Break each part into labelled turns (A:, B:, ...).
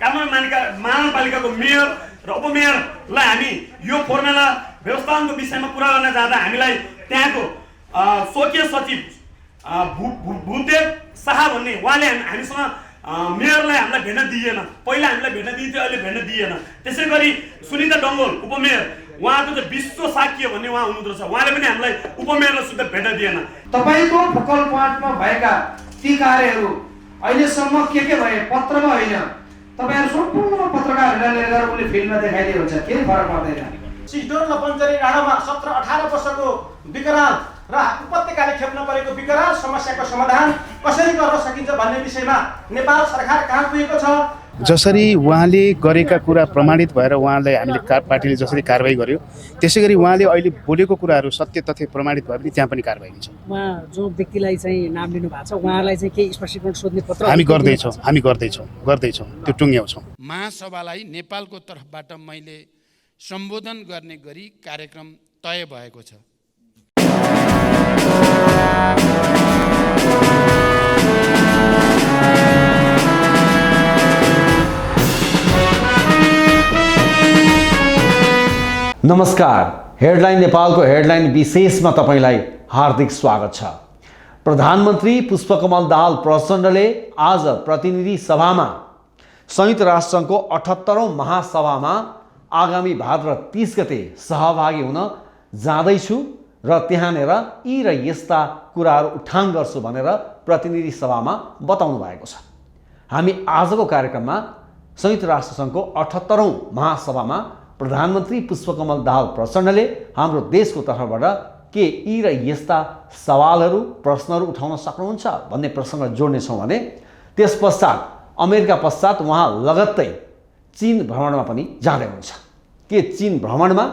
A: Kathmandu महानगरपालिकाको mayor र उपमेयरलाई हामी यो फर्मुला व्यवस्थापनको विषयमा कुरा गर्न जाँदा हामीलाई त्यहाँको स्वकीय सचिव भूदेव शाह भन्ने उहाँले हामीसँग मेयरलाई हामीलाई भेट्न दिएन। पहिला हामीलाई भेट्न दिन्थ्यो, अहिले भेट्न दिएन। त्यसै गरी सुनिता डङ्गोल उपमेयर, उहाँको चाहिँ विश्व साक्य भन्ने उहाँ हुनुहुँदो रहेछ, उहाँले पनि हामीलाई उपमेयरलाई सुद्धा भेट्न दिएन।
B: तपाईको फोकल पोइन्टमा भएका ती कार्यहरू अहिलेसम्म के भए पत्रमा होइन, तपाईहरु सम्पूर्ण पत्रकारहरूलाई लिएर गएर उले फिल्डमा देखाइदिएको हुन्छ, केही फरक पर्दैन।
C: सिस्डोल र बन्चरी डाँडामा 17-18 वर्षको विकराल र उपत्यकाले खेप्न परेको विकराल समस्याको समाधान कसरी गर्न सकिन्छ भन्ने विषयमा नेपाल सरकार कहाँ पुगेको छ।
D: जसरी उहाँले गरेका कुरा प्रमाणित भएर उहाँलाई हामीले पार्टीले जसरी कारबाही गर्यो, त्यसै गरी उहाँले अहिले बोलेको कुराहरू सत्य तथ्य प्रमाणित भयो भने त्यहाँ पनि कारबाही हुन्छ।
E: उहाँ जो व्यक्तिलाई चाहिँ नाम लिनु भएको छ उहाँलाई चाहिँ केही स्पष्टीकरण सोध्ने पत्र
D: हामी गर्दैछौँ त्यो टुङ्ग्याउँछौँ।
F: महासभालाई नेपालको तर्फबाट मैले सम्बोधन गर्ने गरी कार्यक्रम तय भएको छ।
G: नमस्कार, हेडलाइन नेपालको हेडलाइन विशेषमा तपाईलाई हार्दिक स्वागत छ। प्रधानमन्त्री पुष्पकमल दाहाल प्रचण्डले आज प्रतिनिधि सभामा संयुक्त राष्ट्रसङ्घको 78औं महासभामा आगामी भाद्र 30 गते सहभागी हुन जाँदैछु र त्यहाँनेर यी र यस्ता कुराहरू उठान गर्छु भनेर प्रतिनिधि सभामा बताउनु भएको छ। हामी आजको कार्यक्रममा संयुक्त राष्ट्रसङ्घको 78औं महासभामा प्रधानमन्त्री पुष्पकमल दाहाल प्रचण्डले हाम्रो देशको तर्फबाट के यी र यस्ता सवालहरू प्रश्नहरू उठाउन सक्नुहुन्छ भन्ने प्रसङ्ग जोड्नेछौँ भने त्यस पश्चात अमेरिका पश्चात उहाँ लगत्तै चीन भ्रमणमा पनि जाँदै हुनुहुन्छ। के चीन भ्रमणमा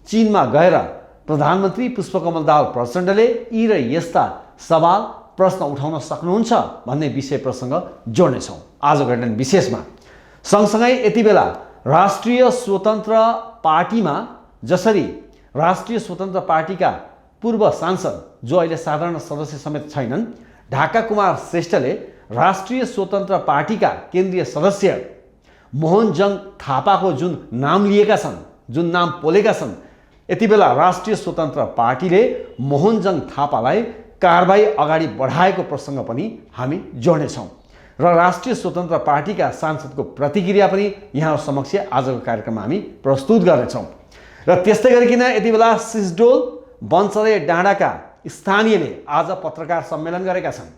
G: चीनमा गएर प्रधानमन्त्री पुष्पकमल दाहाल प्रचण्डले यी र यस्ता सवाल प्रश्न उठाउन सक्नुहुन्छ भन्ने विषय प्रसङ्ग जोड्नेछौँ आजको हेडलाइन विशेषमा। सँगसँगै यति बेला राष्ट्रिय स्वतन्त्र पार्टीमा जसरी राष्ट्रिय स्वतन्त्र पार्टीका पूर्व सांसद जो अहिले साधारण सदस्य समेत छैनन्, ढाका कुमार श्रेष्ठले राष्ट्रिय स्वतन्त्र पार्टीका केन्द्रीय सदस्य मोहनजङ थापाको जुन नाम लिएका छन्, जुन नाम पोलेका छन्, यति बेला राष्ट्रिय स्वतन्त्र पार्टीले मोहनजङ थापालाई कारबाही अगाडि बढाएको प्रसङ्ग पनि हामी जोड्नेछौँ र राष्ट्रिय स्वतन्त्र पार्टीका सांसदको प्रतिक्रिया पनि यहाँ समक्ष आजको कार्यक्रममा हामी प्रस्तुत गर्नेछौँ। र त्यस्तै गरिकन यति बेला सिस्डोल बन्चरे डाँडाका स्थानीयले आज पत्रकार सम्मेलन गरेका छन्।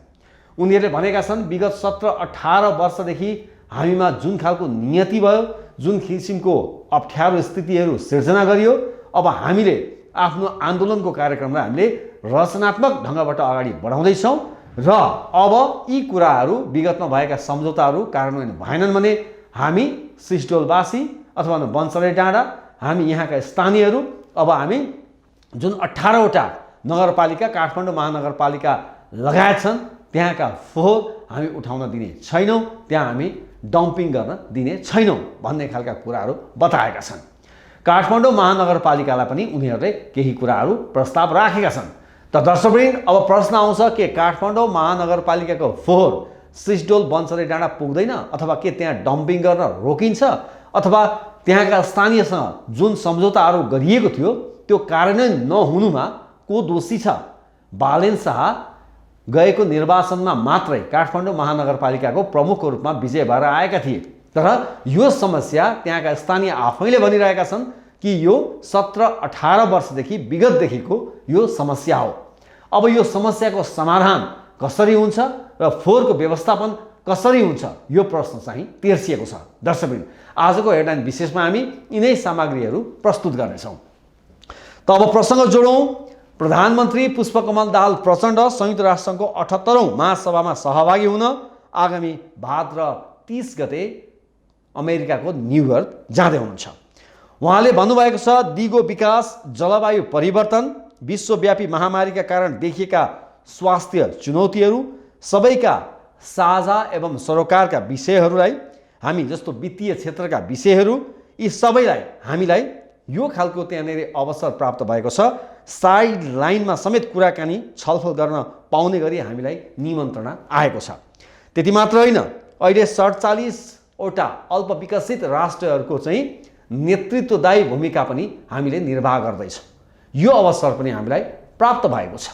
G: उनीहरूले भनेका छन् विगत 17-18 वर्षदेखि हामीमा जुन खालको नियति भयो, जुन किसिमको अप्ठ्यारो स्थितिहरू सिर्जना गरियो, अब हामीले आफ्नो आन्दोलनको कार्यक्रमलाई हामीले रचनात्मक ढङ्गबाट अगाडि बढाउँदैछौँ र अब यी कुराहरू विगतमा भएका सम्झौताहरू कार्यान्वयन भएनन् भने हामी सिस्डोलवासी अथवा बन्चरे डाँडा, हामी यहाँका स्थानीयहरू अब हामी जुन 18वटा नगरपालिका काठमाडौँ महानगरपालिका लगायत छन् त्यहाँका फोहोर हामी उठाउन दिने छैनौँ, त्यहाँ हामी डम्पिङ गर्न दिने छैनौँ भन्ने खालका कुराहरू बताएका छन्। काठमाडौँ महानगरपालिकालाई पनि उनीहरूले केही कुराहरू प्रस्ताव राखेका छन्। त दर्शकवृन्द, अब प्रश्न आउँछ के काठमाडौँ महानगरपालिकाको फोहोर सिस्डोल बन्चरे डाँडा पुग्दैन अथवा के त्यहाँ डम्पिङ गर्न रोकिन्छ अथवा त्यहाँका स्थानीयसँग जुन सम्झौताहरू गरिएको थियो त्यो कार्यान्वयन नहुनुमा को दोषी छ? बालेन शाह गएको निर्वाचनमा मात्रै काठमाडौँ महानगरपालिकाको प्रमुखको रूपमा विजय भएर आएका थिए, तर यो समस्या त्यहाँका स्थानीय आफैले भनिरहेका छन् कि यो 17-18 वर्षदेखि विगतदेखिको यो समस्या हो। अब यो समस्याको समाधान कसरी हुन्छ र फोहोरको व्यवस्थापन कसरी हुन्छ यो प्रश्न चाहिँ तेर्सिएको छ। दर्शकवृन्द, आजको हेडलाइन विशेषमा हामी यिनै सामग्रीहरू प्रस्तुत गर्नेछौँ। त अब प्रसङ्ग जोडौँ। प्रधानमन्त्री पुष्पकमल दाहाल प्रचण्ड संयुक्त राष्ट्रसङ्घको 78औं महासभामा सहभागी हुन आगामी भाद्र 30 गते अमेरिकाको न्युयोर्क जाँदै हुनुहुन्छ। उहाँले भन्नुभएको छ दिगो विकास, जलवायु परिवर्तन, विश्वव्यापी महामारीका कारण देखिएका स्वास्थ्य चुनौतीहरू, सबैका साझा एवं सरोकारका विषयहरूलाई, हामी जस्तो वित्तीय क्षेत्रका विषयहरू, यी सबैलाई हामीलाई यो खालको त्यहाँनिर अवसर प्राप्त भएको छ। साइड लाइनमा समेत कुराकानी छलफल गर्न पाउने गरी हामीलाई निमन्त्रणा आएको छ। त्यति मात्र होइन, अहिले 47 वटा अल्पविकसित राष्ट्रहरूको चाहिँ नेतृत्वदायी भूमिका पनि हामीले निर्वाह गर्दैछौँ। यो अवसर पनि हामीलाई प्राप्त भएको छ।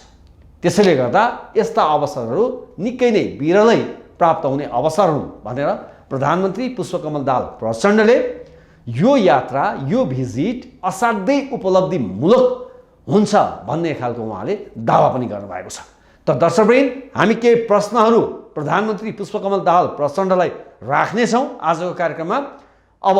G: त्यसैले गर्दा यस्ता अवसरहरू निकै नै विरलै प्राप्त हुने अवसर हुन् भनेर प्रधानमन्त्री पुष्पकमल दाहाल प्रचण्डले यो यात्रा, यो भिजिट असाध्यै उपलब्धिमूलक हुन्छ भन्ने खालको उहाँले दावा पनि गर्नुभएको छ। त दर्शकवृन्द, हामी केही प्रश्नहरू प्रधानमन्त्री पुष्पकमल दाहाल प्रचण्डलाई राख्नेछौँ आजको कार्यक्रममा। अब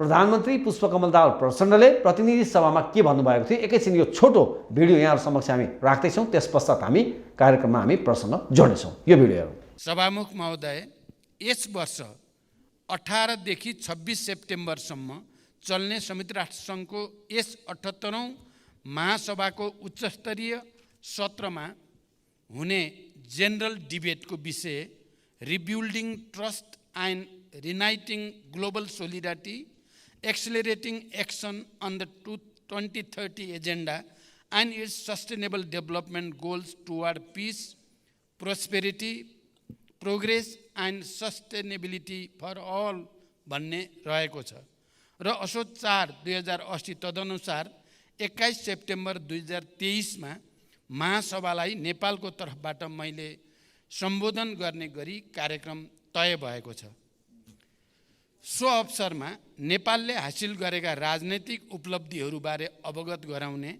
G: प्रधानमन्त्री पुष्पकमल दाहाल प्रचण्डले प्रतिनिधि सभामा के भन्नुभएको थियो, एकैछिन यो छोटो भिडियो यहाँहरू समक्ष हामी राख्दैछौँ। त्यस पश्चात हामी कार्यक्रममा हामी प्रसङ्ग जोड्नेछौँ। यो भिडियोहरू।
F: सभामुख महोदय, यस वर्ष 18 देखि 26 सेप्टेम्बरसम्म चल्ने संयुक्त राष्ट्रसङ्घको यस 78औं महासभाको उच्चस्तरीय सत्रमा हुने जेनरल डिबेटको विषय rebuilding trust and reuniting global solidarity, accelerating action on the 2030 agenda and its sustainable development goals toward peace, prosperity, progress and sustainability for all भन्ने रहेको छ र असोज 4, 2080 तदनुसार 21 सेप्टेम्बर 2023मा महासभालाई नेपालको तर्फबाट मैले सम्बोधन गर्ने गरी कार्यक्रम तय भएको छ। सो अवसरमा नेपालले हासिल गरेका राजनैतिक उपलब्धिहरूबारे अवगत गराउने,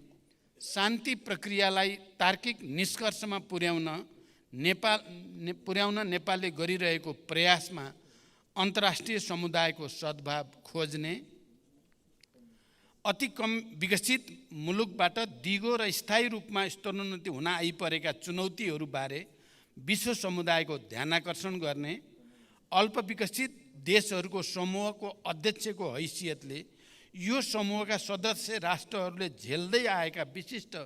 F: शान्ति प्रक्रियालाई तार्किक निष्कर्षमा पुर्याउन नेपालले गरिरहेको प्रयासमा अन्तर्राष्ट्रिय समुदायको सद्भाव खोज्ने, अति कम विकसित मुलुकबाट दिगो र स्थायी रूपमा स्तरोन्नति हुन आइपरेका चुनौतीहरूबारे विश्व समुदायको ध्यानाकर्षण गर्ने, अल्पविकसित देशहरूको समूहको अध्यक्षको हैसियतले यो समूहका सदस्य राष्ट्रहरूले झेल्दै आएका विशिष्ट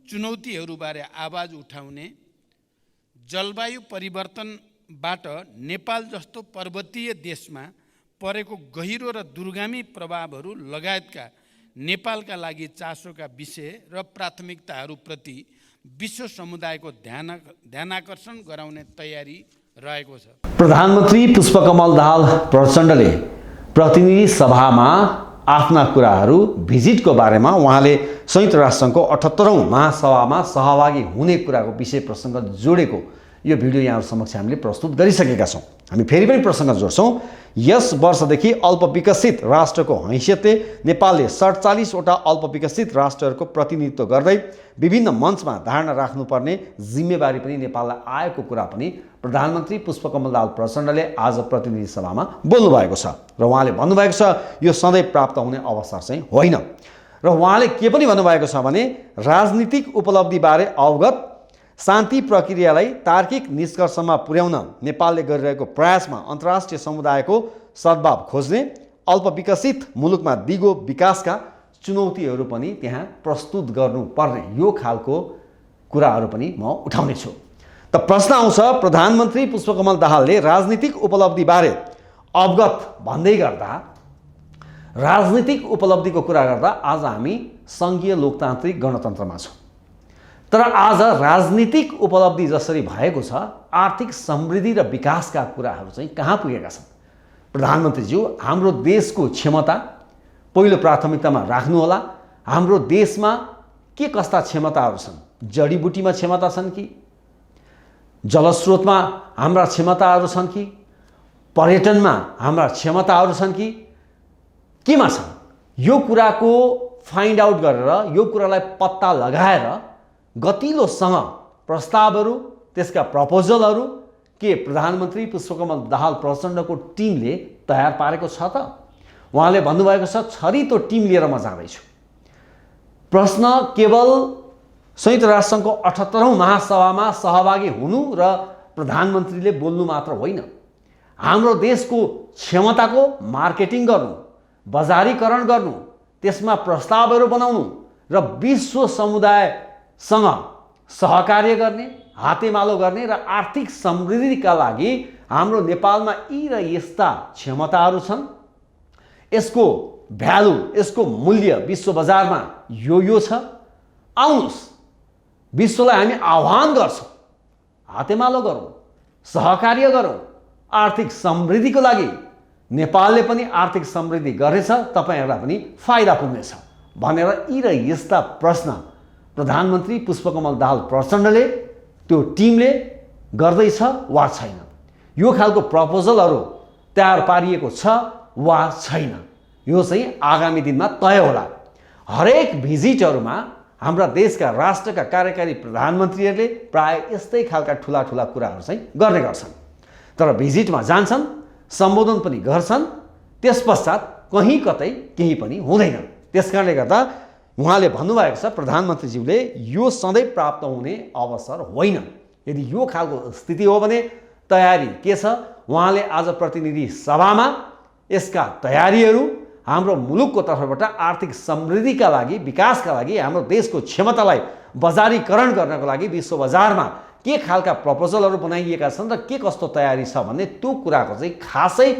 F: चुनौतीहरूबारे आवाज उठाउने, जलवायु परिवर्तनबाट नेपाल जस्तो पर्वतीय देशमा परेको गहिरो र दूरगामी प्रभावहरू लगायतका नेपालका लागि चासोका विषय र प्राथमिकताहरूप्रति विश्व समुदायको ध्यानाकर्षण गराउने तयारी रहेको छ।
G: प्रधानमन्त्री पुष्पकमल दाहाल प्रचण्डले प्रतिनिधि सभामा आफ्ना कुराहरू, भिजिटको बारेमा उहाँले संयुक्त राष्ट्रसङ्घको 78औं महासभामा सहभागी हुने कुराको विषय प्रसङ्ग जोडेको यो भिडियो यहाँ समक्ष हामीले प्रस्तुत गरिसकेका छौँ। हामी फेरि पनि प्रसङ्ग जोड्छौँ। यस वर्षदेखि अल्पविकसित राष्ट्रको हैसियतले नेपालले 47 वटा अल्पविकसित राष्ट्रहरूको प्रतिनिधित्व गर्दै विभिन्न मञ्चमा धारणा राख्नुपर्ने जिम्मेवारी पनि नेपाललाई आएको कुरा पनि प्रधानमन्त्री पुष्पकमल दाहाल प्रचण्डले आज प्रतिनिधि सभामा बोल्नुभएको छ र उहाँले भन्नुभएको छ यो सधैँ प्राप्त हुने अवसर चाहिँ होइन। र उहाँले के पनि भन्नुभएको छ भने राजनीतिक उपलब्धिबारे अवगत, शान्ति प्रक्रियालाई तार्किक निष्कर्षमा पुर्याउन नेपालले गरिरहेको प्रयासमा अन्तर्राष्ट्रिय समुदायको सद्भाव खोज्ने, अल्पविकसित मुलुकमा दिगो विकासका चुनौतीहरू पनि त्यहाँ प्रस्तुत गर्नुपर्ने, यो खालको कुराहरू पनि म उठाउनेछु। त प्रश्न आउँछ, प्रधानमन्त्री पुष्पकमल दाहालले राजनीतिक उपलब्धिबारे अवगत भन्दै गर्दा, राजनीतिक उपलब्धिको कुरा गर्दा आज हामी सङ्घीय लोकतान्त्रिक गणतन्त्रमा छौँ। तर आज राजनीतिक उपलब्धि जसरी भएको छ, आर्थिक समृद्धि र विकासका कुराहरू चाहिँ कहाँ पुगेका छन्? प्रधानमन्त्रीज्यू, हाम्रो देशको क्षमता पहिलो प्राथमिकतामा राख्नुहोला। हाम्रो देशमा के कस्ता क्षमताहरू छन्? जडीबुटीमा क्षमता छन् कि? जलस्रोतमा हाम्रा क्षमताहरू छन् कि? पर्यटनमा हाम्रा क्षमताहरू छन् कि? केमा छन्? यो कुराको फाइन्ड आउट गरेर, यो कुरालाई पत्ता लगाएर गतिलोसँग प्रस्तावहरू, त्यसका प्रपोजलहरू के प्रधानमन्त्री पुष्पकमल दाहाल प्रचण्डको टिमले तयार पारेको छ त? उहाँले भन्नुभएको छ छरितो टिम लिएर म जाँदैछु। प्रश्न केवल संयुक्त राष्ट्रसङ्घको 78औं महासभामा सहभागी हुनु र प्रधानमन्त्रीले बोल्नु मात्र होइन, हाम्रो देशको क्षमताको मार्केटिङ गर्नु, बजारीकरण गर्नु, त्यसमा प्रस्तावहरू बनाउनु र विश्व समुदायसँग सहकार्य गर्ने, हातेमालो गर्ने र आर्थिक समृद्धिका लागि हाम्रो नेपालमा यी र यस्ता क्षमताहरू छन्, यसको भ्यालु, यसको मूल्य विश्व बजारमा यो छ, आउनुहोस् विश्वलाई हामी आह्वान गर्छौँ, हातेमालो गरौँ, सहकार्य गरौँ, आर्थिक समृद्धिको लागि नेपालले पनि आर्थिक समृद्धि गरेछ, तपाईँहरूलाई पनि फाइदा पुग्नेछ भनेर यी र यस्ता प्रश्न प्रधानमन्त्री पुष्पकमल दाहाल प्रचण्डले त्यो टिमले गर्दैछ वा छैन, यो खालको प्रपोजलहरू तयार पारिएको छ वा छैन, यो चाहिँ आगामी दिनमा तय होला। हरेक भिजिटहरूमा हाम्रा देशका राष्ट्रका कार्यकारी प्रधानमन्त्रीहरूले प्राय यस्तै खालका ठुला ठुला कुराहरू चाहिँ गर्ने गर्छन्। तर भिजिटमा जान्छन्, सम्बोधन पनि गर्छन्, त्यस पश्चात कहीँ कतै केही पनि हुँदैन। त्यसकारणले गर्दा उहाँले भन्नुभएको छ, प्रधानमन्त्रीज्यूले, यो सधैँ प्राप्त हुने अवसर होइन। यदि यो खालको स्थिति हो भने तयारी के छ? उहाँले आज प्रतिनिधि सभामा यसका तयारीहरू, हाम्रो मुलुकको तर्फबाट आर्थिक समृद्धिका लागि, विकासका लागि, हाम्रो देशको क्षमतालाई बजारीकरण गर्नको लागि विश्व बजारमा के खालका प्रपोजलहरू बनाइएका छन् र के कस्तो तयारी छ भन्ने त्यो कुराको चाहिँ खासै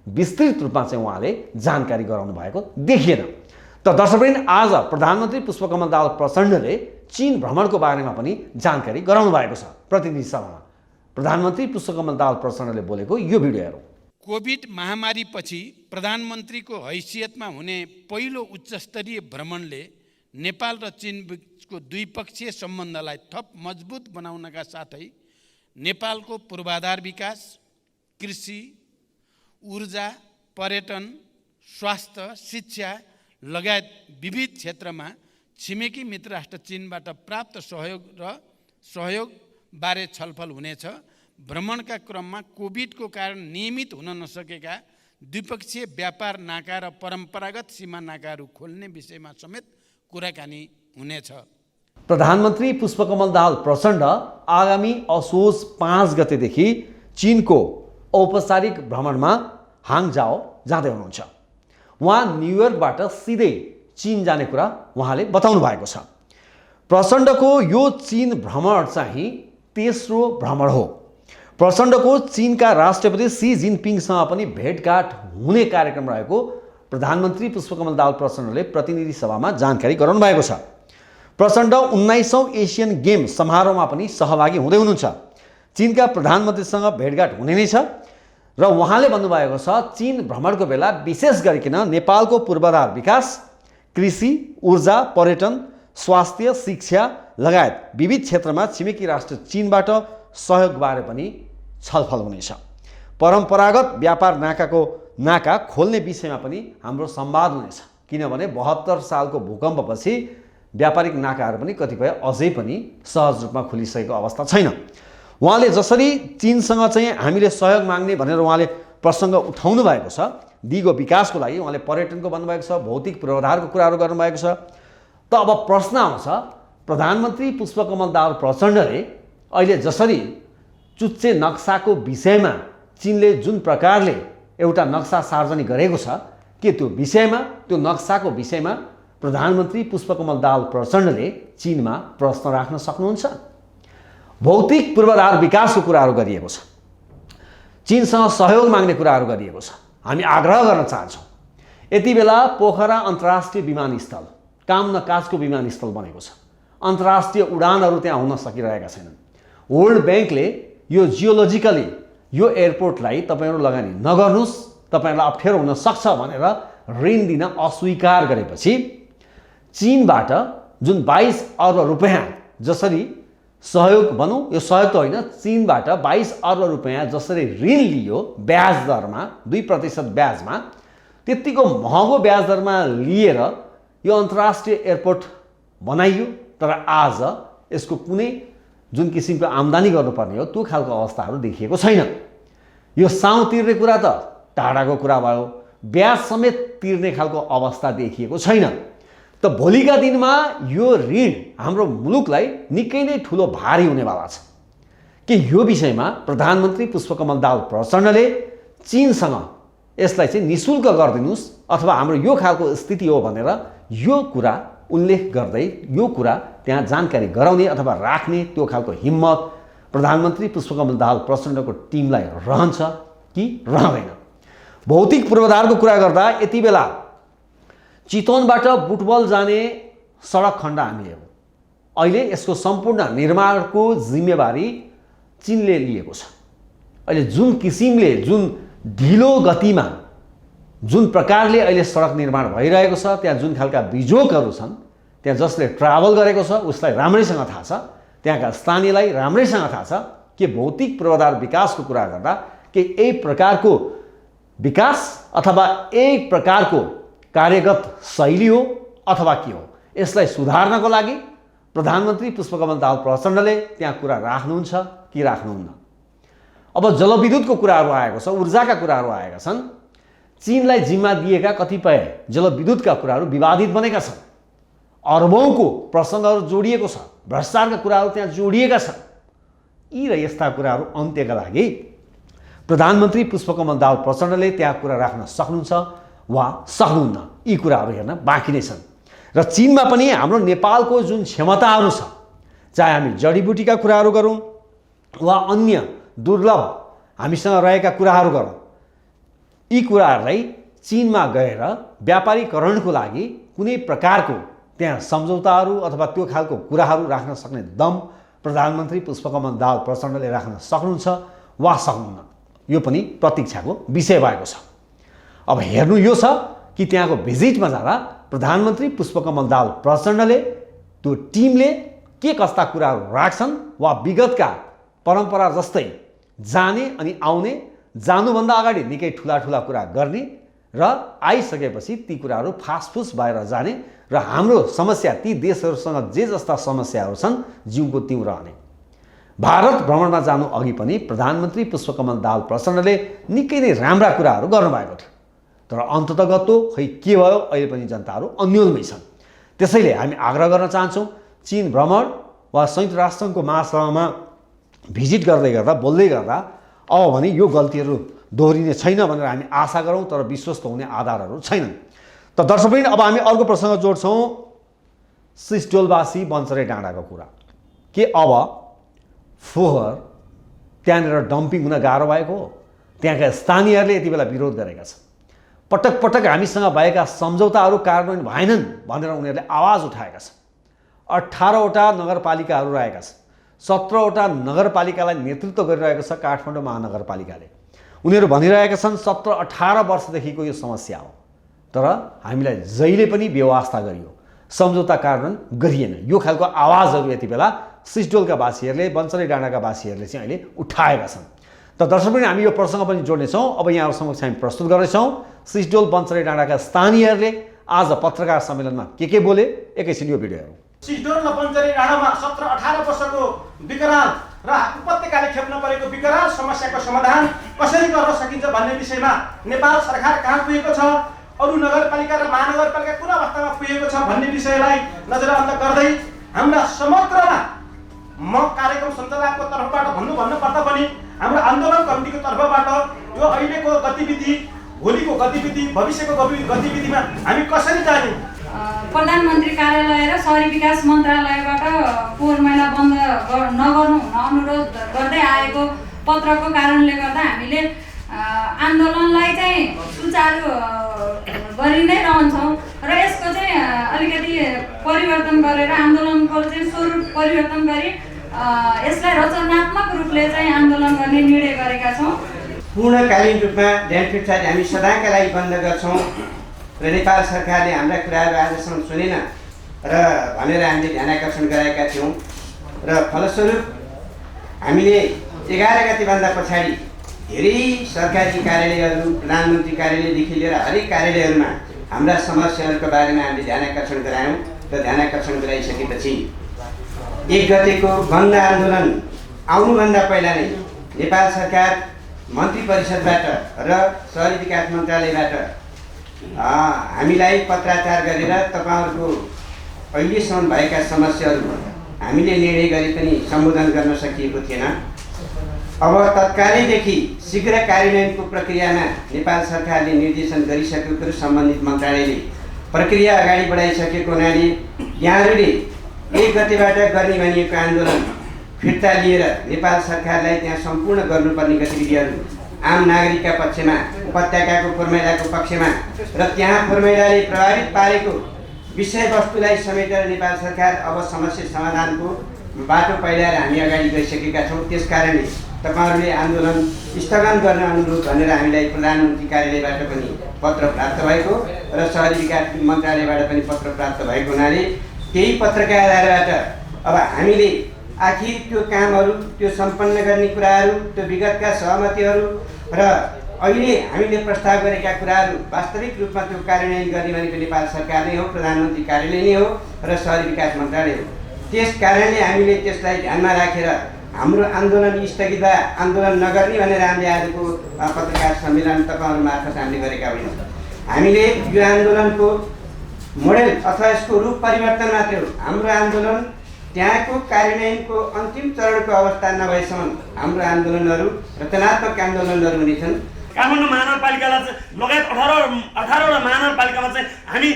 G: विस्तृत रूपमा चाहिँ उहाँले जानकारी गराउनु भएको देखिएन। त दर्शकवृन्द, आज प्रधानमन्त्री पुष्पकमल दाहाल प्रचण्डले चीन भ्रमणको बारेमा पनि जानकारी गराउनु भएको छ प्रतिनिधि सभामा। प्रधानमन्त्री पुष्पकमल दाहाल प्रचण्डले बोलेको यो भिडियो हेरौँ।
F: कोभिड महामारीपछि प्रधानमन्त्रीको हैसियतमा हुने पहिलो उच्चस्तरीय भ्रमणले नेपाल र चीन बीचको द्विपक्षीय सम्बन्धलाई थप मजबुत बनाउनका साथै नेपालको पूर्वाधार विकास, कृषि, ऊर्जा, पर्यटन, स्वास्थ्य, शिक्षा लगायत विविध क्षेत्रमा छिमेकी मित्र राष्ट्र चीनबाट प्राप्त सहयोग बारे छलफल हुनेछ। भ्रमणका क्रममा कोभिडको कारण नियमित हुन नसकेका द्विपक्षीय व्यापार नाका र परम्परागत सीमा नाकाहरू खोल्ने विषयमा समेत कुराकानी हुनेछ।
G: प्रधानमन्त्री पुष्पकमल दाहाल प्रचण्ड आगामी असोज 5 गतेदेखि चीनको औपचारिक भ्रमणमा हाङजाओ जाँदै हुनुहुन्छ। उहाँ न्युयोर्कबाट सिधै चीन जाने कुरा उहाँले बताउनु भएको छ। प्रचण्डको यो चीन भ्रमण चाहिँ तेस्रो भ्रमण हो। प्रचण्डको चीनका राष्ट्रपति सी जिनपिङसँग पनि भेटघाट हुने कार्यक्रम रहेको प्रधानमन्त्री पुष्पकमल दाहाल प्रचण्डले प्रतिनिधि सभामा जानकारी गराउनु भएको छ। प्रचण्ड 19औं एसियन गेम समारोहमा पनि सहभागी हुँदै हुनुहुन्छ। चीनका प्रधानमन्त्रीसँग भेटघाट हुने नै छ र उहाँले भन्नुभएको छ, चीन भ्रमणको बेला विशेष गरिकन नेपालको पूर्वाधार विकास, कृषि, ऊर्जा, पर्यटन, स्वास्थ्य, शिक्षा लगायत विविध क्षेत्रमा छिमेकी राष्ट्र चीनबाट सहयोगबारे पनि छलफल हुनेछ। परम्परागत व्यापार नाका खोल्ने विषयमा पनि हाम्रो संवाद हुनेछ, किनभने 72 सालको भूकम्पपछि व्यापारिक नाकाहरू पनि कतिपय अझै पनि सहज रूपमा खुलिसकेको अवस्था छैन। उहाँले जसरी चीनसँग चाहिँ हामीले सहयोग माग्ने भनेर उहाँले प्रसङ्ग उठाउनु भएको छ, दिगो विकासको लागि उहाँले पर्यटनको भन्नुभएको छ, भौतिक पूर्वाधारको कुराहरू गर्नुभएको छ। त अब प्रश्न आउँछ, प्रधानमन्त्री पुष्पकमल दाहाल प्रचण्डले अहिले जसरी चुच्चे नक्साको विषयमा चीनले जुन प्रकारले एउटा नक्सा सार्वजनिक गरेको छ, के त्यो विषयमा, त्यो नक्साको विषयमा प्रधानमन्त्री पुष्पकमल दाहाल प्रचण्डले चीनमा प्रश्न राख्न सक्नुहुन्छ? भौतिक पूर्वाधार विकासको कुराहरू गरिएको छ, चीनसँग सहयोग माग्ने कुराहरू गरिएको छ। हामी आग्रह गर्न चाहन्छौँ, यति बेला पोखरा अन्तर्राष्ट्रिय विमानस्थल काम न काजको विमानस्थल बनेको छ, अन्तर्राष्ट्रिय उडानहरू त्यहाँ हुन सकिरहेका छैनन्। वर्ल्ड ब्याङ्कले यो जियोलोजिकली यो एयरपोर्टलाई तपाईँहरू लगानी नगर्नुहोस्, तपाईँहरूलाई अप्ठ्यारो हुन सक्छ भनेर ऋण दिन अस्वीकार गरेपछि चीनबाट जुन 22 अर्ब रुपैयाँ जसरी सहयोग भनौँ, यो सहयोग त होइन, चीनबाट 22 अर्ब रुपैयाँ जसरी ऋण लियो ब्याज दरमा 2% ब्याजमा, त्यत्तिको महँगो ब्याज दरमा लिएर यो अन्तर्राष्ट्रिय एयरपोर्ट बनाइयो। तर आज यसको कुनै जुन किसिमको आम्दानी गर्नुपर्ने हो त्यो खालको अवस्थाहरू देखिएको छैन। यो साउँ तिर्ने कुरा त टाढाको कुरा भयो, ब्याज समेत तिर्ने खालको अवस्था देखिएको छैन। त भोलिका दिनमा यो ऋण हाम्रो मुलुकलाई निकै नै ठुलो भारी हुनेवाला छ। के यो विषयमा प्रधानमन्त्री पुष्पकमल दाहाल प्रचण्डले चीनसँग यसलाई चाहिँ निशुल्क गरिदिनुहोस् अथवा हाम्रो यो खालको स्थिति हो भनेर यो कुरा उल्लेख गर्दै यो कुरा त्यहाँ जानकारी गराउने अथवा राख्ने त्यो खालको हिम्मत प्रधानमन्त्री पुष्पकमल दाहाल प्रचण्डको टिमलाई रहन्छ कि रहँदैन? भौतिक पूर्वाधारको कुरा गर्दा यति बेला चितवनबाट बुटवल जाने सडक खण्ड हामी हेरौँ, अहिले यसको सम्पूर्ण निर्माणको जिम्मेवारी चीनले लिएको छ। अहिले जुन किसिमले जुन ढिलो गतिमा जुन प्रकारले अहिले सडक निर्माण भइरहेको छ, त्यहाँ जुन खालका बिजोकहरू छन्, त्यहाँ जसले ट्राभल गरेको छ उसलाई राम्रैसँग थाहा छ, त्यहाँका स्थानीयलाई राम्रैसँग थाहा छ कि भौतिक पूर्वाधार विकासको कुरा गर्दा के एक प्रकारको विकास अथवा एक प्रकारको कार्यगत शैली हो अथवा के हो। यसलाई सुधार्नको लागि प्रधानमन्त्री पुष्पकमल दाहाल प्रचण्डले त्यहाँ कुरा राख्नुहुन्छ कि राख्नुहुन्न। अब जलविद्युतको कुराहरू आएको छ, ऊर्जाका कुराहरू आएका छन्। चीनलाई जिम्मा दिएका कतिपय जलविद्युतका कुराहरू विवादित बनेका छन्। अरबौंको प्रसङ्गहरू जोडिएको छ, भ्रष्टाचारका कुराहरू त्यहाँ जोडिएका छन्। यी र यस्ता कुराहरू अन्त्यका लागि प्रधानमन्त्री पुष्पकमल दाहाल प्रचण्डले त्यहाँ कुरा राख्न सक्नुहुन्छ वा सक्नुहुन्न, यी कुराहरू हेर्न बाँकी नै छन्। र चीनमा पनि हाम्रो नेपालको जुन क्षमताहरू छ, चाहे हामी जडीबुटीका कुराहरू गरौँ वा अन्य दुर्लभ हामीसँग रहेका कुराहरू गरौँ, यी कुराहरूलाई चीनमा गएर व्यापारीकरणको लागि कुनै प्रकारको त्यहाँ सम्झौताहरू अथवा त्यो खालको कुराहरू राख्न सक्ने दम प्रधानमन्त्री पुष्पकमल दाहाल प्रचण्डले राख्न सक्नुहुन्छ वा सक्नुहुन्न, यो पनि प्रतीक्षाको विषय भएको छ। अब हेर्नु यो छ कि त्यहाँको भिजिटमा जाँदा प्रधानमन्त्री पुष्पकमल दाहाल प्रचण्डले त्यो टिमले के कस्ता कुराहरू राख्छन् वा विगतका परम्परा जस्तै जाने अनि आउने, जानुभन्दा अगाडि निकै ठुला ठुला कुरा गर्ने र आइसकेपछि ती कुराहरू फासफुस भएर जाने र हाम्रो समस्या ती देशहरूसँग जे जस्ता समस्याहरू छन् जिउको त्यों रहने। भारत भ्रमणमा जानु अघि पनि प्रधानमन्त्री पुष्पकमल दाहाल प्रचण्डले निकै नै राम्रा कुराहरू गर्नुभएको थियो, तर अन्ततगत खै के भयो अहिले पनि जनताहरू अन्योलमै छन्। त्यसैले हामी आग्रह गर्न चाहन्छौँ चीन भ्रमण वा संयुक्त राष्ट्रसङ्घको महासभामा भिजिट गर्दै गर्दा बोल्दै गर्दा अब भने यो गल्तीहरू दोहोरिने छैन भनेर हामी आशा गरौँ, तर विश्वस्त हुने आधारहरू छैनन्। त दर्शकवृन्द, अब हामी अर्को प्रसङ्ग जोड्छौँ सिस्टोलवासी बन्चरे डाँडाको कुरा। के अब फोहोर त्यहाँनिर डम्पिङ हुन गाह्रो भएको हो? त्यहाँका स्थानीयहरूले यति बेला विरोध गरेका छन्। पटक पटक हामीसँग भएका सम्झौताहरू कार्यान्वयन भएनन् भनेर उनीहरूले आवाज उठाएका छन्। 18वटा नगरपालिकाहरू रहेका छन्, 17वटा नगरपालिकालाई नेतृत्व गरिरहेको छ काठमाडौँ महानगरपालिकाले। उनीहरू भनिरहेका छन् 17-18 वर्षदेखिको यो समस्या हो, तर हामीलाई जहिले पनि व्यवस्था गरियो, सम्झौता कार्यान्वयन गरिएन। यो खालको आवाजहरू यति बेला सिस्डोलका वासीहरूले, बन्चरे डाँडाका वासीहरूले चाहिँ अहिले उठाएका छन्। त दर्शकवृन्द, हामी यो प्रसङ्ग पनि जोड्नेछौँ। अब यहाँहरू समक्ष हामी प्रस्तुत गर्नेछौँ सिस्डोल बन्चरे डाँडाका स्थानीयहरूले आज पत्रकार सम्मेलनमा के बोले, एकैछिन यो भिडियो हेरौँ।
C: सिस्डोल र बन्चरे डाँडामा 17-18 वर्षको विकराल र उपत्यकाले खेप्न परेको विकराल समस्याको समाधान कसरी गर्न सकिन्छ भन्ने विषयमा नेपाल सरकार कहाँ पुगेको छ, अरू नगरपालिका र महानगरपालिका कुन अवस्थामा पुगेको छ भन्ने विषयलाई नजरअन्दाज गर्दै हाम्रा समग्रमा म कार्यक्रम सञ्चालकको तर्फबाट भन्नुपर्दा पनि हाम्रो आन्दोलन कमिटीको तर्फबाट यो अहिलेको गतिविधि, भोलिको गतिविधि, भविष्यको गतिविधिमा हामी कसरी जाने।
H: प्रधानमन्त्री कार्यालय र शहरी विकास मन्त्रालयबाट फोहोर मैला बन्द नगर्नु अनुरोध गर्दै आएको पत्रको कारणले गर्दा हामीले आन्दोलनलाई चाहिँ सुचारू गरि नै रहन्छौँ र यसको चाहिँ अलिकति परिवर्तन गरेर आन्दोलनको चाहिँ स्वरूप परिवर्तन गरी यसलाई रचनात्मक रूपले चाहिँ आन्दोलन गर्ने निर्णय गरेका छौँ।
I: पूर्णकालीन रूपमा ल्यान्डफिल हामी सदाका लागि बन्द गर्छौँ र नेपाल सरकारले हाम्रा कुराहरू आजसम्म सुनेन र भनेर हामीले ध्यानाकर्षण गराएका थियौँ र फलस्वरूप हामीले 11 गतेभन्दा पछाडि धेरै सरकारी कार्यालयहरू, प्रधानमन्त्री कार्यालयदेखि लिएर हरेक कार्यालयहरूमा हाम्रा समस्याहरूको बारेमा हामीले ध्यानाकर्षण गरायौँ र ध्यानाकर्षण गराइसकेपछि 1 गतेको बन्द आन्दोलन आउनुभन्दा पहिला नै नेपाल सरकार मन्त्री परिषदबाट र शहरी विकास मन्त्रालयबाट हामीलाई पत्राचार गरेर तपाईहरुको अहिलेसम्म भएका समस्याहरू हामीले निर्णय गरे पनि सम्बोधन गर्न सकिएको थिएन। अब तत्कालैदेखि शीघ्र कार्यान्वयनको प्रक्रियामा नेपाल सरकारले निर्देशन गरिसकेको सम्बन्धित मन्त्रालयले प्रक्रिया अगाडि बढाइसकेको हुनाले यहाँहरूले 1 गतेबाट गर्ने भनिएको आन्दोलन फिर्ता लिएर नेपाल सरकारलाई त्यहाँ सम्पूर्ण गर्नुपर्ने गतिविधिहरू आम नागरिकका पक्षमा, उपत्यकाको फोहोर मैलाको पक्षमा र त्यहाँ फोहोर मैलाले प्रभावित पारेको विषयवस्तुलाई समेटेर नेपाल सरकार अब समस्या समाधानको बाटो पहिलाएर हामी अगाडि गइसकेका छौँ। त्यसकारणले तपाईहरुले आन्दोलन स्थगन गर्न अनुरोध भनेर हामीलाई प्रधानमन्त्री कार्यालयबाट पनि पत्र प्राप्त भएको र शहरी विकास मन्त्रालयबाट पनि पत्र प्राप्त भएको हुनाले त्यही पत्रका आधारबाट अब हामीले आखिर त्यो कामहरू, त्यो सम्पन्न गर्ने कुराहरू, त्यो विगतका सहमतिहरू र अहिले हामीले प्रस्ताव गरेका कुराहरू वास्तविक रूपमा त्यो कार्यान्वयन गर्ने भनेको नेपाल सरकार नै हो, प्रधानमन्त्री कार्यालय नै हो र शहरी विकास मन्त्रालय हो। त्यस कारणले हामीले त्यसलाई ध्यानमा राखेर हाम्रो आन्दोलन स्थगित वा आन्दोलन नगर्ने भनेर हामीले आजको पत्रकार सम्मेलन तपाईँहरू मार्फत हामीले गरेका होइनौँ। हामीले यो आन्दोलनको मोडेल अथवा यसको रूप परिवर्तन मात्रै हो। हाम्रो आन्दोलन त्यहाँको कार्यान्वयनको अन्तिम चरणको अवस्था नभएसम्म हाम्रो आन्दोलनहरू रचनात्मक आन्दोलनहरू हुनेछन्।
A: काठमाडौँ महानगरपालिकालाई चाहिँ लगायत 18वटा महानगरपालिकामा चाहिँ हामी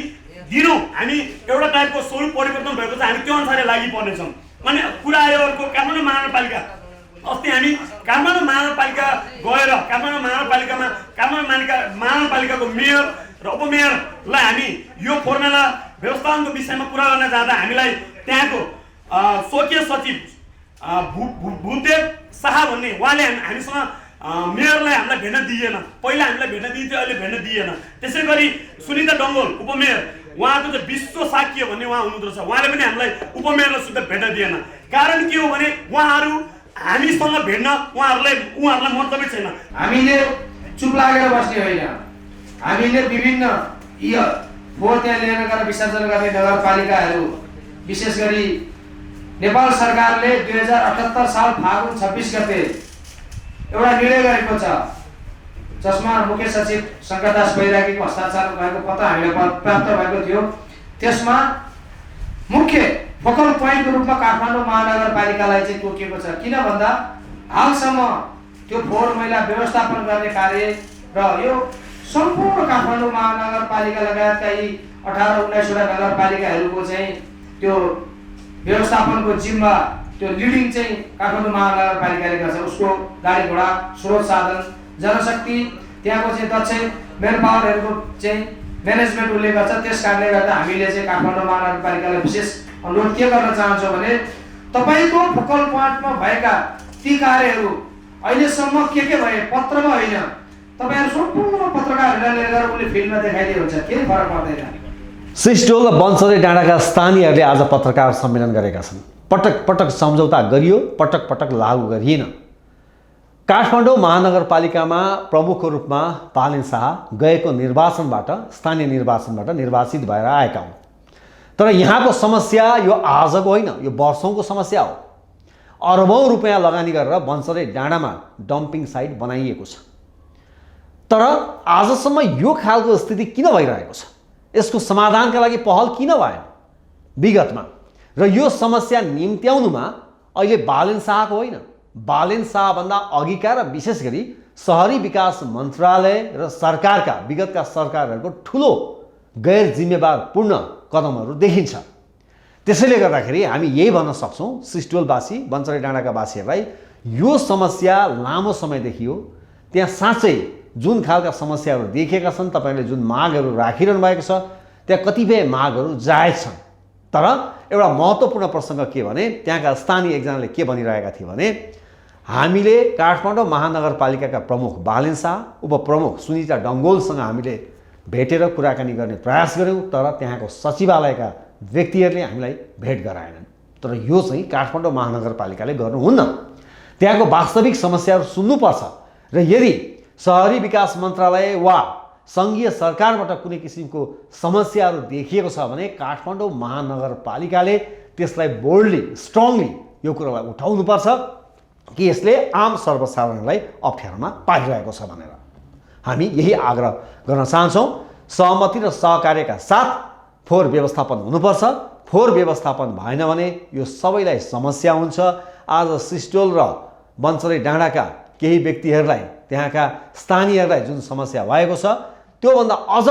A: दिनौँ, हामी एउटा टाइपको स्वरूप परिवर्तन भएको छ, हामी त्यो अनुसारले लागि पर्नेछौँ भन्ने कुरा आयो। अर्को काठमाडौँ महानगरपालिका, अस्ति हामी काठमाडौँ महानगरपालिका गएर काठमाडौँ महानगरपालिकाको मेयर र उपमेयरलाई हामी यो फर्मुला व्यवस्थापनको विषयमा कुरा गर्न जाँदा हामीलाई त्यहाँको स्वकीय सचिव भूदेव शाह भन्ने उहाँले हामीसँग मेयरलाई हामीलाई भेट्न दिएन। पहिला हामीलाई भेट्न दिन्थ्यो, अहिले भेट्न दिएन। त्यसै गरी सुनिता डङ्गोल उपमेयर, उहाँको चाहिँ विश्व साक्य भन्ने उहाँ हुनुहुँदो रहेछ, उहाँले पनि हामीलाई उपमेयरलाई सुद्धा भेट्न दिएन। कारण के हो भने उहाँहरू हामीसँग भेट्न उहाँहरूलाई मतलबै छैन।
B: हामीले चुप लागेर बस्ने होइन, हामीले विभिन्न फोहोर त्यहाँ लिएर गएर विसर्जन गर्ने नगरपालिकाहरू, विशेष गरी नेपाल सरकारले 2078 साल फागुन 26 गते एउटा निर्णय गरेको छ, जसमा मुख्य सचिव शङ्करदास बैरागीको हस्ताक्षर भएको पत्र हामीलाई प्राप्त भएको थियो। त्यसमा मुख्य फोकल पोइन्टको रूपमा काठमाडौँ महानगरपालिकालाई चाहिँ तोकिएको छ। किन भन्दा हालसम्म त्यो फोहोर मैला व्यवस्थापन गर्ने कार्य र यो सम्पूर्ण काठमाडौँ महानगरपालिका लगायतका यी 18-19वटा नगरपालिकाहरूको चाहिँ त्यो व्यवस्थापनको जिम्मा, त्यो लिडिङ चाहिँ काठमाडौँ महानगरपालिकाले गर्छ। उसको गाडी घोडा, स्रोत साधन, जनशक्ति, त्यहाँको चाहिँ दक्ष मेन पावरहरूको चाहिँ म्यानेजमेन्ट उसले गर्छ। त्यस कारणले गर्दा हामीले चाहिँ काठमाडौँ महानगरपालिकालाई विशेष अनुरोध के गर्न चाहन्छौँ भने तपाईँको फोकल पोइन्टमा भएका ती कार्यहरू अहिलेसम्म के भए पत्रमा होइन, तपाईँहरू सम्पूर्ण पत्रकारहरूलाई लिएर गएर उसले फिल्डमा देखाइदिए हुन्छ, केही फरक पर्दैन।
G: सिस्टोल र बन्सरे डाँडाका स्थानीयहरूले आज पत्रकार सम्मेलन गरेका छन्। पटक पटक सम्झौता गरियो, पटक पटक लागू गरिएन। काठमाडौँ महानगरपालिकामा प्रमुखको रूपमा बालेन शाह गएको स्थानीय निर्वाचनबाट निर्वाचित भएर आएका हुन्। तर यहाँको समस्या यो आजको होइन, यो वर्षौँको समस्या हो। अरबौँ रुपियाँ लगानी गरेर बन्सरे डाँडामा डम्पिङ साइट बनाइएको छ। तर आजसम्म यो खालको स्थिति किन भइरहेको छ? यसको समाधानका लागि पहल किन भएन विगतमा? र यो समस्या निम्त्याउनुमा अहिले बालेन शाहको होइन, बालेन शाहभन्दा अघिका र विशेष गरी शहरी विकास मन्त्रालय र सरकारका विगतका सरकारहरूको ठुलो गैर जिम्मेवारपूर्ण कदमहरू देखिन्छ। त्यसैले गर्दाखेरि हामी यही भन्न सक्छौँ, सिस्टोलवासी, बन्सरे डाँडाका वासीहरूलाई यो समस्या लामो समयदेखि हो। त्यहाँ साँच्चै जुन खालका समस्याहरू देखिएका छन्, तपाईँहरूले जुन मागहरू राखिरहनु भएको छ, त्यहाँ कतिपय मागहरू जायज छन्। तर एउटा महत्त्वपूर्ण प्रसङ्ग के भने त्यहाँका स्थानीय एकजनाले के भनिरहेका थिए भने हामीले काठमाडौँ महानगरपालिकाका प्रमुख बालेन शाह, उपप्रमुख सुनिता डङ्गोलसँग हामीले भेटेर कुराकानी गर्ने प्रयास गऱ्यौँ, तर त्यहाँको सचिवालयका व्यक्तिहरूले हामीलाई भेट गराएनन्। तर यो चाहिँ काठमाडौँ महानगरपालिकाले गर्नुहुन्न। त्यहाँको वास्तविक समस्याहरू सुन्नुपर्छ र यदि शहरी विकास मन्त्रालय वा सङ्घीय सरकारबाट कुनै किसिमको समस्याहरू देखिएको छ भने काठमाडौँ महानगरपालिकाले त्यसलाई बोल्डली, स्ट्रङली यो कुरालाई उठाउनुपर्छ कि यसले आम सर्वसाधारणलाई अप्ठ्यारोमा पारिरहेको छ भनेर हामी यही आग्रह गर्न चाहन्छौँ। सहमति र सहकार्यका साथ फोहोर व्यवस्थापन हुनुपर्छ। फोहोर व्यवस्थापन भएन भने यो सबैलाई समस्या हुन्छ। आज सिस्टोल र बन्सरे डाँडाका केही व्यक्तिहरूलाई, त्यहाँका स्थानीयहरूलाई जुन समस्या भएको छ, त्योभन्दा अझ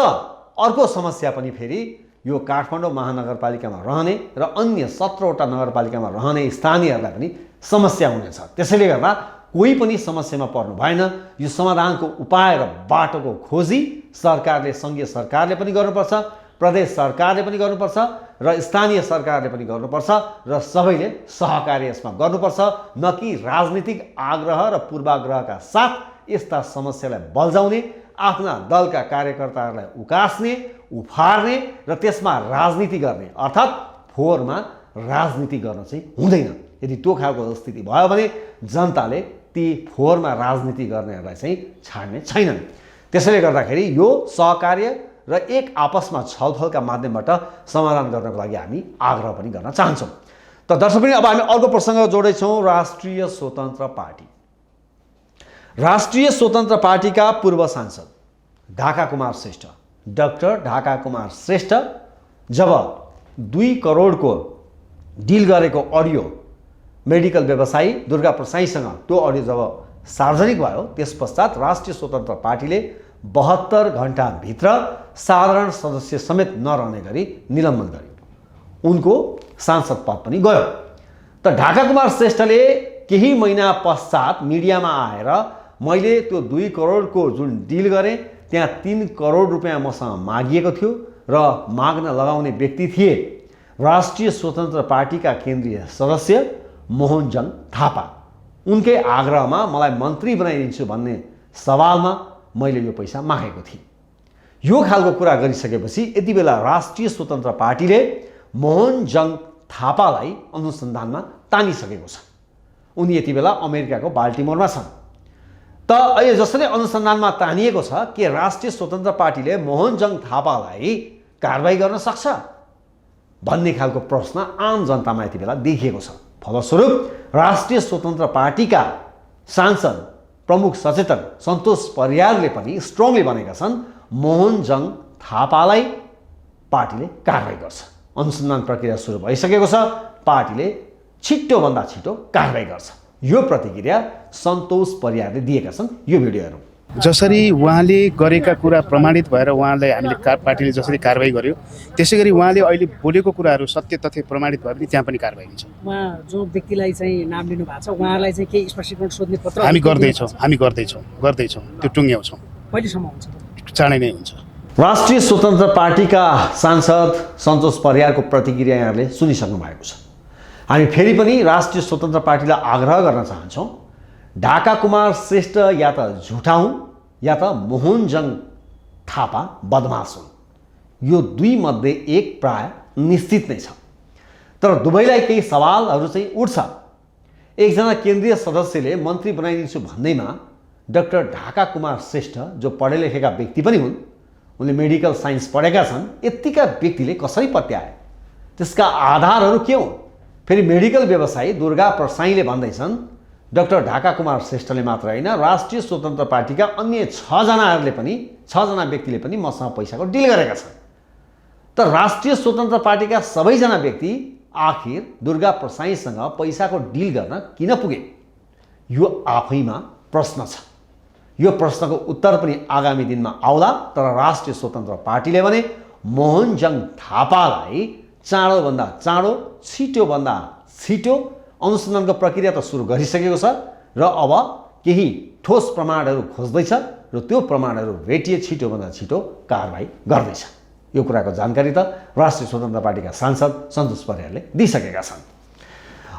G: अर्को समस्या पनि फेरि यो काठमाडौँ महानगरपालिकामा रहने र अन्य 17वटा नगरपालिकामा रहने स्थानीयहरूलाई पनि समस्या हुनेछ। त्यसैले गर्दा कोही पनि समस्यामा पर्नु भएन। यो समाधानको उपाय र बाटोको खोजी सरकारले, सङ्घीय सरकारले पनि गर्नुपर्छ, प्रदेश सरकारले पनि गर्नुपर्छ र स्थानीय सरकारले पनि गर्नुपर्छ र सबैले सहकार्य यसमा गर्नुपर्छ, न कि राजनीतिक आग्रह र पूर्वाग्रहका साथ यस्ता समस्यालाई बल्झाउने, आफ्ना दलका कार्यकर्ताहरूलाई उकास्ने, उफार्ने र त्यसमा राजनीति गर्ने, अर्थात् फोहोरमा राजनीति गर्न चाहिँ हुँदैन। यदि त्यो खालको स्थिति भयो भने जनताले ती फोहोरमा राजनीति गर्नेहरूलाई चाहिँ छाड्ने छैनन्। त्यसैले गर्दाखेरि यो सहकार्य र एक आपसमा छलफलका माध्यमबाट समाधान गर्नको लागि हामी आग्रह पनि गर्न चाहन्छौँ। त दर्शक पनि अब हामी अर्को प्रसङ्ग जोड्दैछौँ, राष्ट्रिय स्वतन्त्र पार्टी। राष्ट्रिय स्वतन्त्र पार्टीका पूर्व सांसद ढाका कुमार श्रेष्ठ, डाक्टर ढाका कुमार श्रेष्ठ जब 2 करोडको डिल गरेको अडियो मेडिकल व्यवसायी दुर्गा प्रसाईसँग त्यो अडियो जब सार्वजनिक भयो, त्यस पश्चात राष्ट्रिय स्वतन्त्र पार्टीले 72 घण्टाभित्र साधारण सदस्य समेत नरहने गरी निलम्बन गर्यो। उनको सांसद पद पनि गयो। त ढाका कुमार श्रेष्ठले केही महिना पश्चात मिडियामा आएर मैले त्यो 2 करोडको जुन डिल गरेँ त्यहाँ 3 करोड रुपियाँ मसँग मागिएको थियो र माग्न लगाउने व्यक्ति थिए राष्ट्रिय स्वतन्त्र पार्टीका केन्द्रीय सदस्य मोहनजङ थापा। उनकै आग्रहमा मलाई मन्त्री बनाइदिन्छु भन्ने सवालमा मैले यो पैसा मागेको थिएँ। यो खालको कुरा गरिसकेपछि यति बेला राष्ट्रिय स्वतन्त्र पार्टीले मोहनजङ थापालाई अनुसन्धानमा तानिसकेको छ। उनी यति बेला अमेरिकाको बाल्टिमोरमा छन्। त अहिले जसरी अनुसन्धानमा तानिएको छ के राष्ट्रिय स्वतन्त्र पार्टीले मोहनजङ थापालाई कारबाही गर्न सक्छ भन्ने खालको प्रश्न आम जनतामा यति बेला देखिएको छ। फलस्वरूप राष्ट्रिय स्वतन्त्र पार्टीका सांसद प्रमुख सचेतक सन्तोष परियारले पनि स्ट्रङली भनेका छन् मोहनजङ थापालाई पार्टीले कारबाही गर्छ। अनुसन्धान प्रक्रिया सुरु भइसकेको छ, पार्टीले छिटोभन्दा छिटो कारबाही गर्छ। यो प्रतिक्रिया सन्तोष परियारले दिएका छन्। यो भिडियोहरू
D: जसरी उहाँले गरेका कुरा प्रमाणित भएर उहाँलाई हामीले पार्टीले जसरी कारबाही गर्यो, त्यसै गरी उहाँले अहिले बोलेको कुराहरू सत्य तथ्य प्रमाणित भयो भने त्यहाँ पनि कारबाही हुन्छ।
E: उहाँ जो व्यक्तिलाई चाहिँ नाम लिनु भएको छ उहाँलाई चाहिँ केही स्पष्टीकरण सोध्ने पत्र
D: हामी गर्दैछौँ त्यो टुङ्ग्याउँछौँ।
E: कहिलेसम्म हुन्छ?
D: चाँडै नै हुन्छ।
G: राष्ट्रिय स्वतन्त्र पार्टीका सांसद सन्तोष परियारको प्रतिक्रिया यहाँले सुनिसक्नु भएको छ। हामी फेरि पनि राष्ट्रिय स्वतन्त्र पार्टीलाई आग्रह गर्न चाहन्छौँ, ढाका कुमार श्रेष्ठ या त झुठा हुन् या त मोहनजङ थापा बदमास हुन्। यो 2 मध्ये 1 प्राय निश्चित नै छ। तर दुवैलाई केही सवालहरू चाहिँ उठ्छ। एकजना केन्द्रीय सदस्यले मन्त्री बनाइदिन्छु भन्दैमा डाक्टर ढाका कुमार श्रेष्ठ जो पढे लेखेका व्यक्ति पनि हुन्, उनले मेडिकल साइन्स पढेका छन्, यतिका व्यक्तिले कसरी पत्याए? त्यसका आधारहरू के हुन्? फेरि मेडिकल व्यवसायी दुर्गा प्रसाईले भन्दैछन् डाक्टर ढाका कुमार श्रेष्ठले मात्र होइन, राष्ट्रिय स्वतन्त्र पार्टीका अन्य 6 जना व्यक्तिले पनि मसँग पैसाको डिल गरेका छन्। तर राष्ट्रिय स्वतन्त्र पार्टीका सबैजना व्यक्ति आखिर दुर्गा प्रसाईसँग पैसाको डिल गर्न किन पुगे? यो आफैमा प्रश्न छ। यो प्रश्नको उत्तर पनि आगामी दिनमा आउला। तर राष्ट्रिय स्वतन्त्र पार्टीले भने मोहनजङ थापालाई चाँडोभन्दा चाँडो, छिटोभन्दा छिटो अनुसन्धानको प्रक्रिया त सुरु गरिसकेको छ र अब केही ठोस प्रमाणहरू खोज्दैछ र त्यो प्रमाणहरू भेटिए छिटोभन्दा छिटो कारबाही गर्दैछ। यो कुराको जानकारी त राष्ट्रिय स्वतन्त्र पार्टीका सांसद सन्तोष परियारले दिइसकेका छन्।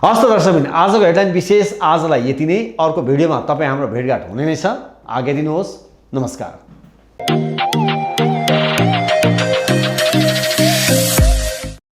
G: हस्त दर्शकबिन, आजको हेडलाइन विशेष आजलाई यति नै। अर्को भिडियोमा तपाईँ हाम्रो भेटघाट हुने नै छ। आज्ञा दिनुहोस्। नमस्कार।